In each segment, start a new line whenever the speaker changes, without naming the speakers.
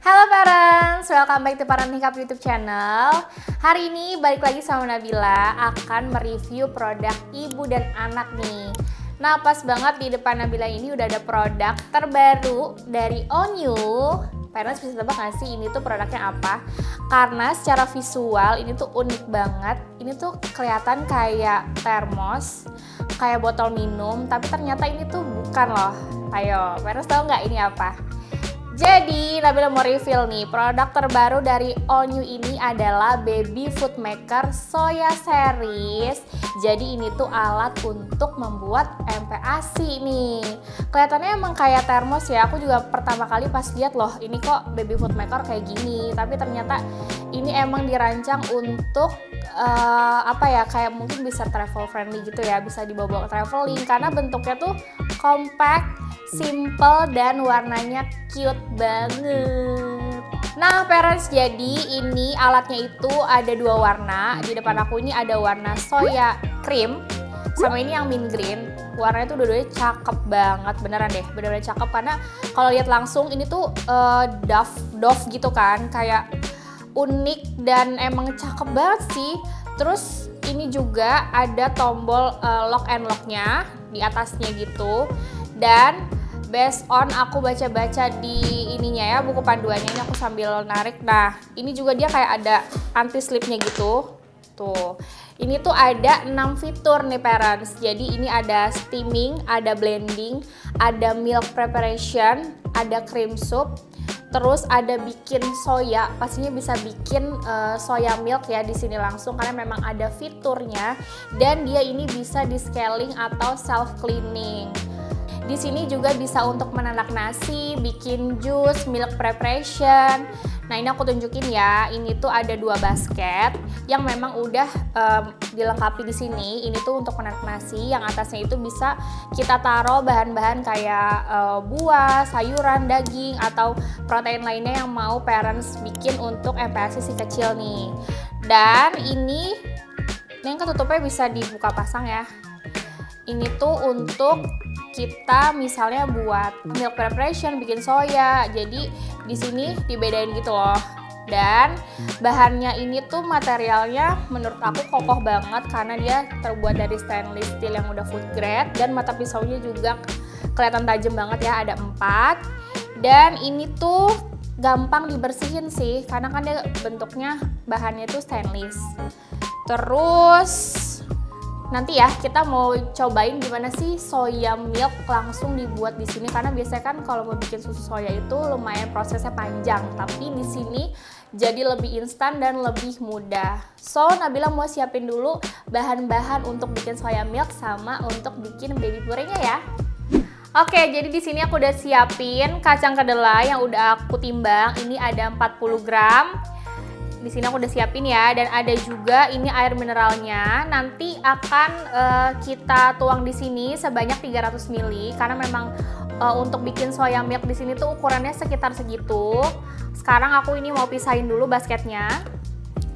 Halo parents, welcome back to Parenting Cup YouTube channel. Hari ini balik lagi sama Nabila akan mereview produk ibu dan anak nih. Nah, pas banget di depan Nabila ini udah ada produk terbaru dari Onyu. Parents bisa tebak gak sih ini tuh produknya apa? Karena secara visual ini tuh unik banget. Ini tuh kelihatan kayak termos, kayak botol minum, tapi ternyata ini tuh bukan loh. Ayo, parents tahu nggak ini apa? Jadi, Nabila mau reveal nih, produk terbaru dari Onyu ini adalah Baby Food Maker Soya Series. Jadi ini tuh alat untuk membuat MPASI nih. Kelihatannya emang kayak termos ya, aku juga pertama kali pas lihat loh, ini kok Baby Food Maker kayak gini. Tapi ternyata ini emang dirancang untuk kayak mungkin bisa travel friendly gitu ya, bisa dibawa traveling karena bentuknya tuh compact, simple, dan warnanya cute banget. Nah parents, jadi ini alatnya itu ada dua warna. Di depan aku ini ada warna soya cream sama ini yang mint green. Warnanya tuh dua-duanya cakep banget, beneran deh, bener-bener cakep. Karena kalau lihat langsung ini tuh doff gitu kan, kayak unik dan emang cakep banget sih. Terus ini juga ada tombol lock and locknya di atasnya gitu. Dan based on aku baca-baca di ininya ya, buku panduannya, ini aku sambil narik. Nah, ini juga dia kayak ada anti slipnya gitu. Tuh. Ini tuh ada 6 fitur nih parents. Jadi ini ada steaming, ada blending, ada milk preparation, ada cream soup, terus ada bikin soya. Pastinya bisa bikin soya milk ya di sini langsung karena memang ada fiturnya, dan dia ini bisa di scaling atau self cleaning. Di sini juga bisa untuk menanak nasi, bikin jus, milk preparation. Nah ini aku tunjukin ya, ini tuh ada 2 basket yang memang udah dilengkapi di sini. Ini tuh untuk menanak nasi, yang atasnya itu bisa kita taruh bahan-bahan kayak buah, sayuran, daging, atau protein lainnya yang mau parents bikin untuk MPASI si kecil nih. Dan ini yang ketutupnya bisa dibuka pasang ya. Ini tuh untuk kita misalnya buat milk preparation, bikin soya. Jadi di sini dibedain gitu loh. Dan bahannya ini tuh materialnya menurut aku kokoh banget karena dia terbuat dari stainless steel yang udah food grade, dan mata pisaunya juga kelihatan tajam banget ya, ada 4. Dan ini tuh gampang dibersihin sih karena kan dia bentuknya bahannya tuh stainless. Terus nanti ya kita mau cobain gimana sih soya milk langsung dibuat di sini, karena biasanya kan kalau mau bikin susu soya itu lumayan prosesnya panjang, tapi di sini jadi lebih instan dan lebih mudah. So Nabila mau siapin dulu bahan-bahan untuk bikin soya milk sama untuk bikin baby puree-nya ya. Oke, jadi di sini aku udah siapin kacang kedelai yang udah aku timbang. Ini ada 40 gram. Di sini aku udah siapin ya, dan ada juga ini air mineralnya. Nanti akan kita tuang di sini sebanyak 300 ml karena memang untuk bikin soya milk di sini tuh ukurannya sekitar segitu. Sekarang aku ini mau pisahin dulu basketnya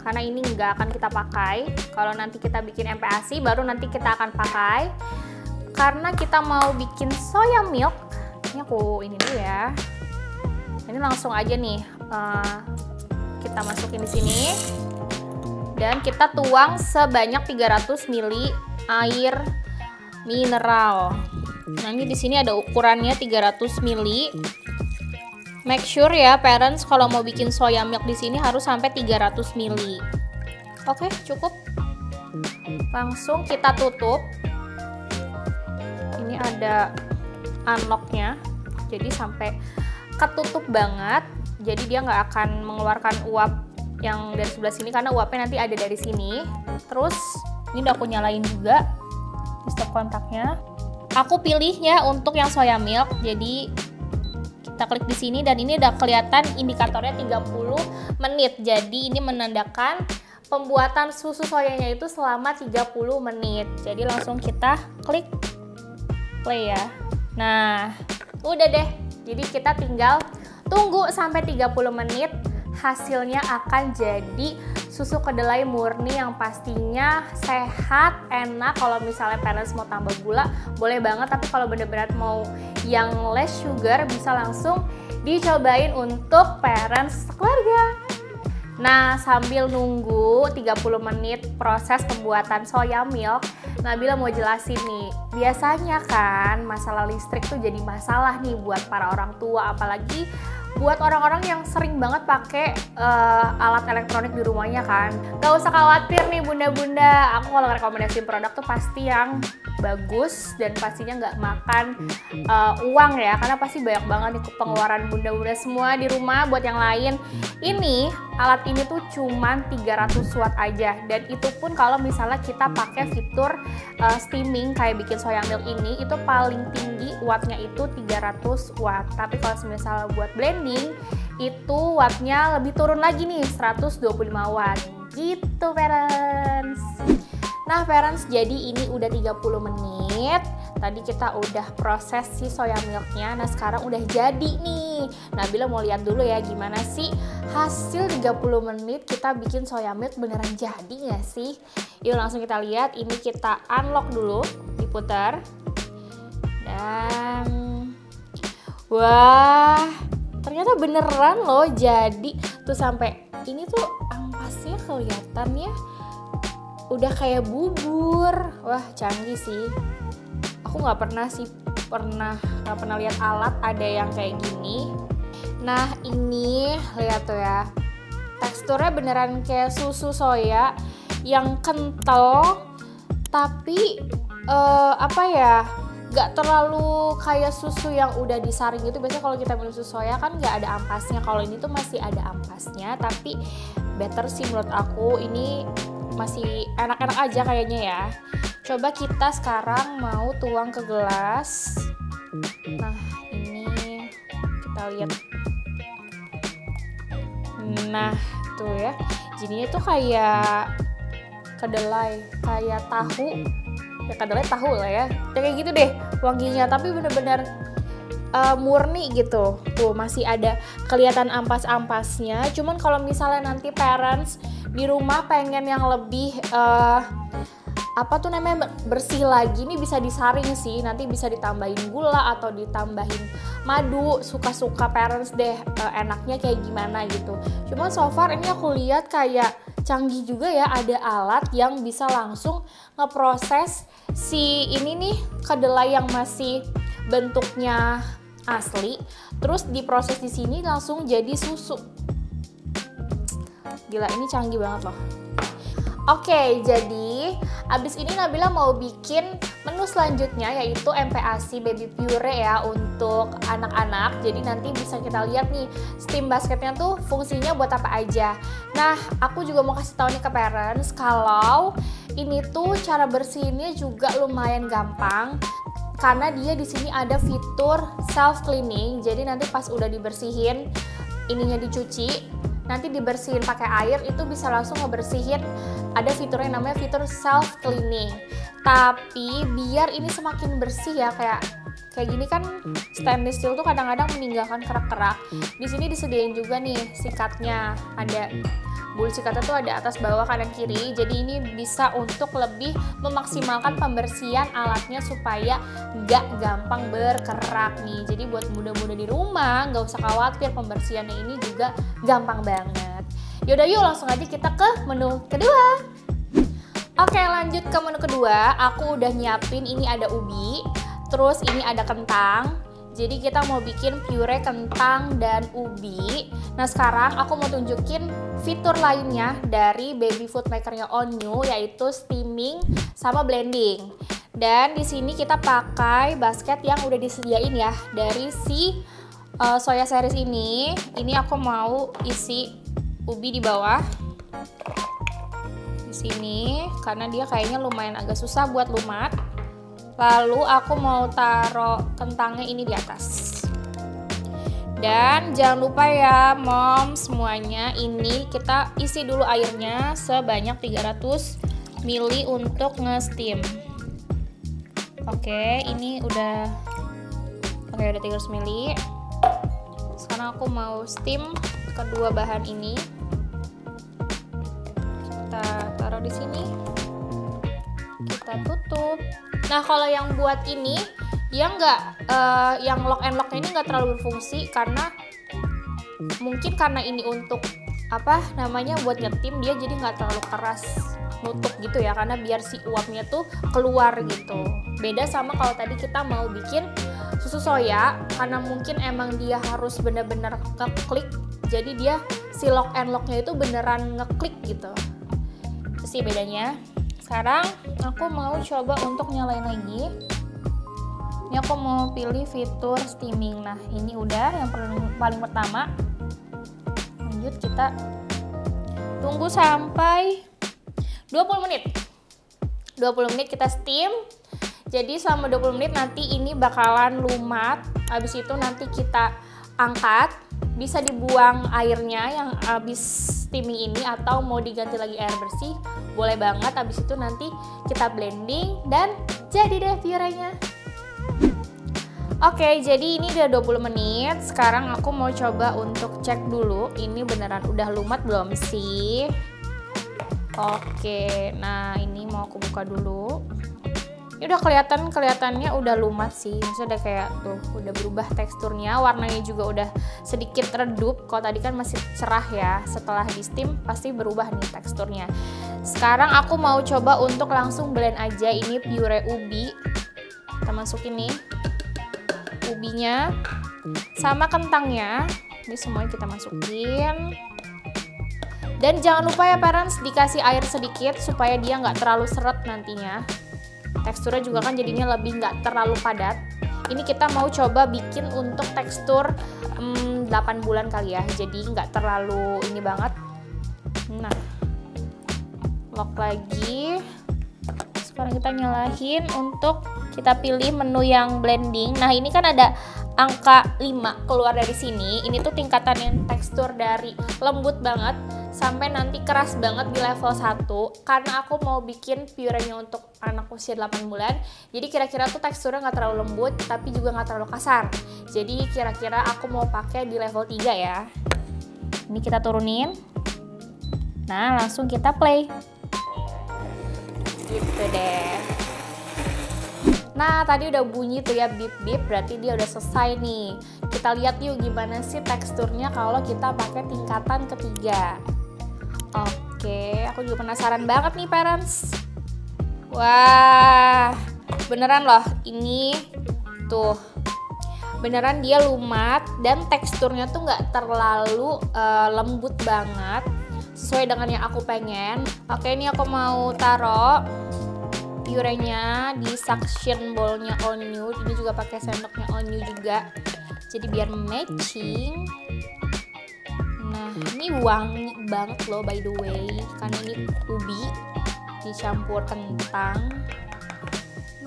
karena ini nggak akan kita pakai. Kalau nanti kita bikin MPASI baru nanti kita akan pakai. Karena kita mau bikin soya milk, ini aku ini dulu ya. Ini langsung aja nih. Kita masukin di sini dan kita tuang sebanyak 300 ml air mineral. Nah, ini di sini ada ukurannya 300 ml. Make sure ya parents kalau mau bikin soya milk di sini harus sampai 300 ml. Oke, cukup. Langsung kita tutup. Ini ada unlocknya. Jadi sampai ketutup banget. Jadi dia nggak akan mengeluarkan uap yang dari sebelah sini karena uapnya nanti ada dari sini. Terus ini udah aku nyalain juga di stop kontaknya. Aku pilih ya untuk yang soya milk. Jadi kita klik di sini dan ini udah kelihatan indikatornya 30 menit. Jadi ini menandakan pembuatan susu soyanya itu selama 30 menit. Jadi langsung kita klik play ya. Nah, udah deh. Jadi kita tinggal tunggu sampai 30 menit, hasilnya akan jadi susu kedelai murni yang pastinya sehat, enak. Kalau misalnya parents mau tambah gula, boleh banget. Tapi kalau bener-bener mau yang less sugar, bisa langsung dicobain untuk parents keluarga. Nah, sambil nunggu 30 menit proses pembuatan soya milk, Nabila mau jelasin nih. Biasanya kan masalah listrik tuh jadi masalah nih buat para orang tua, apalagi buat orang-orang yang sering banget pakai alat elektronik di rumahnya kan. Gak usah khawatir nih bunda-bunda, aku kalau rekomendasiin produk tuh pasti yang bagus dan pastinya nggak makan uang ya, karena pasti banyak banget nih pengeluaran bunda-bunda semua di rumah. Buat yang lain, ini alat ini tuh cuman 300 watt aja, dan itu pun kalau misalnya kita pakai fitur steaming kayak bikin soya milk ini, itu paling tinggi wattnya itu 300 watt. Tapi kalau misalnya buat blending itu wattnya lebih turun lagi nih, 125 watt gitu parents. Nah parents, jadi ini udah 30 menit. Tadi kita udah proses si soya milknya. Nah sekarang udah jadi nih. Nabila mau lihat dulu ya gimana sih hasil 30 menit kita bikin soya milk, beneran jadi nggak sih? Yuk langsung kita lihat. Ini kita unlock dulu, diputar. Dan wah, ternyata beneran loh jadi. Tuh sampai ini tuh ampasnya kelihatan ya. Udah kayak bubur. Wah canggih sih. Aku nggak pernah lihat alat ada yang kayak gini. Nah ini lihat tuh ya, teksturnya beneran kayak susu soya yang kental, tapi apa ya, nggak terlalu kayak susu yang udah disaring gitu. Biasanya kalau kita minum susu soya kan nggak ada ampasnya. Kalau ini tuh masih ada ampasnya, tapi better sih menurut aku. Ini masih enak-enak aja kayaknya ya. Coba kita sekarang mau tuang ke gelas. Nah ini kita lihat. Nah tuh ya, jadinya tuh kayak kedelai, kayak tahu ya, kedelai tahu lah ya, kayak gitu deh wanginya. Tapi bener-bener murni gitu. Tuh masih ada kelihatan ampas-ampasnya. Cuman kalau misalnya nanti parents di rumah pengen yang lebih bersih lagi, ini bisa disaring sih. Nanti bisa ditambahin gula atau ditambahin madu, suka-suka parents deh enaknya kayak gimana gitu. Cuman so far ini aku lihat kayak canggih juga ya, ada alat yang bisa langsung ngeproses si ini nih kedelai yang masih bentuknya asli, terus diproses di sini langsung jadi susu. Gila, ini canggih banget loh. Oke, jadi abis ini Nabila mau bikin menu selanjutnya, yaitu MPASI baby puree ya untuk anak-anak. Jadi nanti bisa kita lihat nih steam basketnya tuh fungsinya buat apa aja. Nah, aku juga mau kasih tahu nih ke parents kalau ini tuh cara bersihinnya juga lumayan gampang, karena dia di sini ada fitur self cleaning. Jadi nanti pas udah dibersihin, ininya dicuci, nanti dibersihin pakai air, itu bisa langsung ngebersihin. Ada fiturnya namanya fitur self cleaning. Tapi biar ini semakin bersih ya, kayak gini kan stainless steel tuh kadang-kadang meninggalkan kerak-kerak. Di sini disediain juga nih sikatnya, ada bulu sikatnya tuh ada atas bawah kanan kiri. Jadi ini bisa untuk lebih memaksimalkan pembersihan alatnya supaya nggak gampang berkerak nih. Jadi buat muda-muda di rumah nggak usah khawatir, pembersihannya ini juga gampang banget. Yaudah yuk langsung aja kita ke menu kedua. Oke, lanjut ke menu kedua. Aku udah nyiapin, ini ada ubi, terus ini ada kentang. Jadi kita mau bikin puree kentang dan ubi. Nah sekarang aku mau tunjukin fitur lainnya dari baby food makernya Onyu, yaitu steaming sama blending. Dan di sini kita pakai basket yang udah disediain ya dari si soya series ini. Ini aku mau isi ubi di bawah, di sini, karena dia kayaknya lumayan agak susah buat lumat. Lalu aku mau taruh kentangnya ini di atas. Dan jangan lupa ya mom, semuanya ini kita isi dulu airnya sebanyak 300 ml untuk nge-steam. Oke, ini udah 300 ml. Sekarang aku mau steam kedua bahan ini. taruh di sini, kita tutup. Nah kalau yang buat ini dia nggak, yang lock and locknya ini nggak terlalu berfungsi karena mungkin karena ini untuk apa namanya buat nyetim, dia jadi nggak terlalu keras nutup gitu ya, karena biar si uapnya tuh keluar gitu. Beda sama kalau tadi kita mau bikin susu soya, karena mungkin emang dia harus bener-bener ngeklik, jadi dia si lock and locknya itu beneran ngeklik gitu. Itu sih bedanya. Sekarang aku mau coba untuk nyalain lagi. Ini aku mau pilih fitur steaming. Nah ini udah yang paling pertama. Lanjut, kita tunggu sampai 20 menit. 20 menit kita steam. Jadi selama 20 menit nanti ini bakalan lumat. Habis itu nanti kita angkat. Bisa dibuang airnya yang habis steaming ini, atau mau diganti lagi air bersih, boleh banget. Habis itu nanti kita blending dan jadi deh purenya. Oke, jadi ini udah 20 menit. Sekarang aku mau coba untuk cek dulu ini beneran udah lumat belum sih. Oke, nah ini mau aku buka dulu. Ini udah kelihatannya udah lumat sih. Maksudnya udah kayak tuh, udah berubah teksturnya, warnanya juga udah sedikit redup. Kalau tadi kan masih cerah ya, setelah di steam pasti berubah nih teksturnya. Sekarang aku mau coba untuk langsung blend aja ini pure ubi. Kita masukin nih ubinya sama kentangnya. Ini semuanya kita masukin. Dan jangan lupa ya parents, dikasih air sedikit supaya dia nggak terlalu seret nantinya. Teksturnya juga kan jadinya lebih nggak terlalu padat. Ini kita mau coba bikin untuk tekstur 8 bulan kali ya, jadi nggak terlalu ini banget. Nah, lock lagi. Sekarang kita nyalain untuk kita pilih menu yang blending. Nah ini kan ada angka 5 keluar dari sini. Ini tuh tingkatan yang tekstur dari lembut banget sampai nanti keras banget di level 1. Karena aku mau bikin purenya untuk anak usia 8 bulan. Jadi kira-kira tuh teksturnya nggak terlalu lembut tapi juga nggak terlalu kasar. Jadi kira-kira aku mau pakai di level 3 ya. Ini kita turunin. Nah langsung kita play. Gitu deh. Nah tadi udah bunyi tuh ya bip-bip, berarti dia udah selesai nih. Kita lihat yuk gimana sih teksturnya kalau kita pakai tingkatan ketiga. Oke, aku juga penasaran banget nih parents. Wah, beneran loh ini tuh. Beneran dia lumat dan teksturnya tuh nggak terlalu lembut banget. Sesuai dengan yang aku pengen. Oke, ini aku mau taruh purenya di suction bowlnya Onyu. Ini juga pakai sendoknya Onyu juga, jadi biar matching. Nah ini wangi banget loh by the way, karena ini ubi dicampur kentang.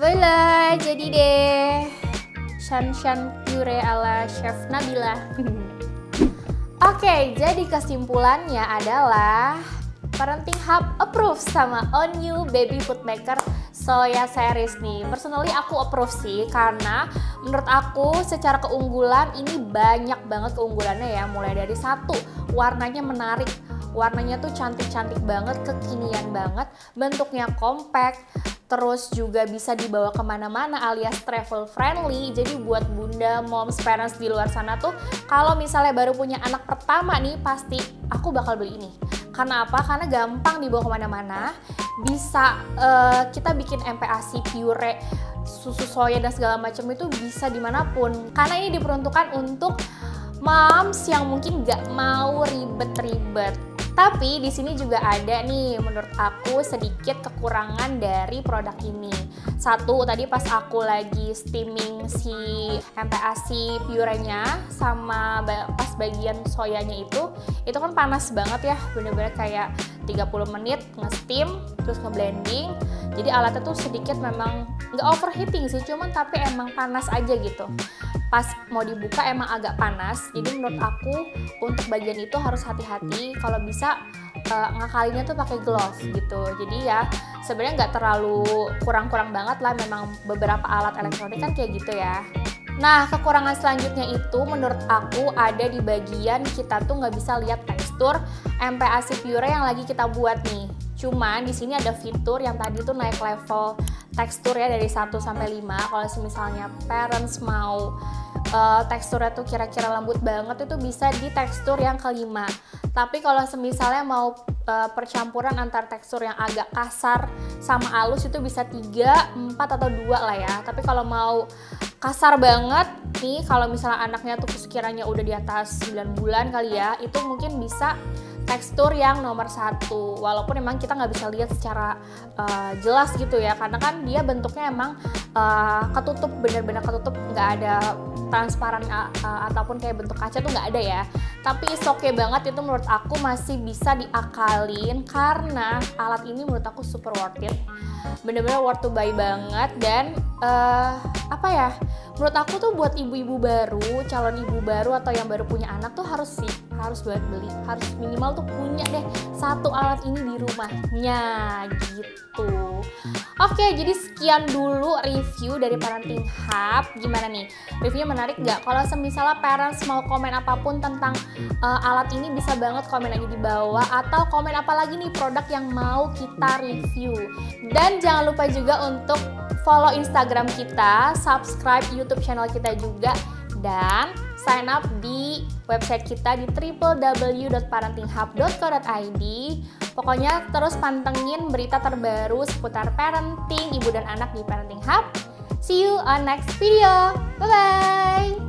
Voila, jadi deh shan-shan pure ala Chef Nabila. Oke, jadi kesimpulannya adalah Parenting Hub approve sama Onyu Baby Food Maker Soya Series nih. Personally aku approve sih, karena menurut aku secara keunggulan ini banyak banget keunggulannya ya. Mulai dari satu, warnanya menarik. Warnanya tuh cantik-cantik banget, kekinian banget. Bentuknya compact. Terus juga bisa dibawa kemana-mana alias travel friendly. Jadi buat bunda, moms, parents di luar sana tuh, kalau misalnya baru punya anak pertama nih, pasti aku bakal beli ini. Karena apa? Karena gampang dibawa kemana-mana. Bisa kita bikin MPASI pure, susu soya dan segala macam itu bisa dimanapun. Karena ini diperuntukkan untuk moms yang mungkin gak mau ribet-ribet. Tapi di sini juga ada nih menurut aku sedikit kekurangan dari produk ini. Satu, tadi pas aku lagi steaming si MPASI purenya sama pas bagian soyanya itu kan panas banget ya, bener-bener kayak 30 menit nge-steam terus nge-blending. Jadi alatnya tuh sedikit memang nggak overheating sih, cuman tapi emang panas aja gitu. Pas mau dibuka emang agak panas, jadi menurut aku untuk bagian itu harus hati-hati. Kalau bisa ngakalinnya tuh pakai glove gitu. Jadi ya sebenarnya nggak terlalu kurang-kurang banget lah, memang beberapa alat elektronik kan kayak gitu ya. Nah kekurangan selanjutnya itu menurut aku ada di bagian kita tuh nggak bisa lihat tekstur MPASI pure yang lagi kita buat nih. Cuman di sini ada fitur yang tadi tuh naik level tekstur ya dari 1 sampai 5. Kalau misalnya parents mau teksturnya tuh kira-kira lembut banget, itu bisa di tekstur yang kelima. Tapi kalau misalnya mau percampuran antar tekstur yang agak kasar sama halus, itu bisa 3, 4 atau 2 lah ya. Tapi kalau mau kasar banget nih, kalau misalnya anaknya tuh sekiranya udah di atas 9 bulan kali ya, itu mungkin bisa tekstur yang nomor 1, walaupun emang kita nggak bisa lihat secara jelas gitu ya, karena kan dia bentuknya emang ketutup, bener-bener ketutup, nggak ada transparan ataupun kayak bentuk kaca tuh nggak ada ya. Tapi it's okay banget, itu menurut aku masih bisa diakalin karena alat ini menurut aku super worth it, bener-bener worth to buy banget. Dan apa ya, menurut aku tuh buat ibu-ibu baru, calon ibu baru atau yang baru punya anak tuh harus buat beli, harus minimal tuh punya deh satu alat ini di rumahnya gitu. Oke, jadi sekian dulu review dari Parenting Hub. Gimana nih? Reviewnya menarik nggak? Kalau misalnya parents mau komen apapun tentang alat ini, bisa banget komen aja di bawah, atau komen apa lagi nih produk yang mau kita review. Dan jangan lupa juga untuk follow Instagram kita, subscribe YouTube channel kita juga, dan sign up di website kita di www.parentinghub.co.id. Pokoknya terus pantengin berita terbaru seputar parenting, ibu dan anak di Parenting Hub. See you on next video. Bye-bye!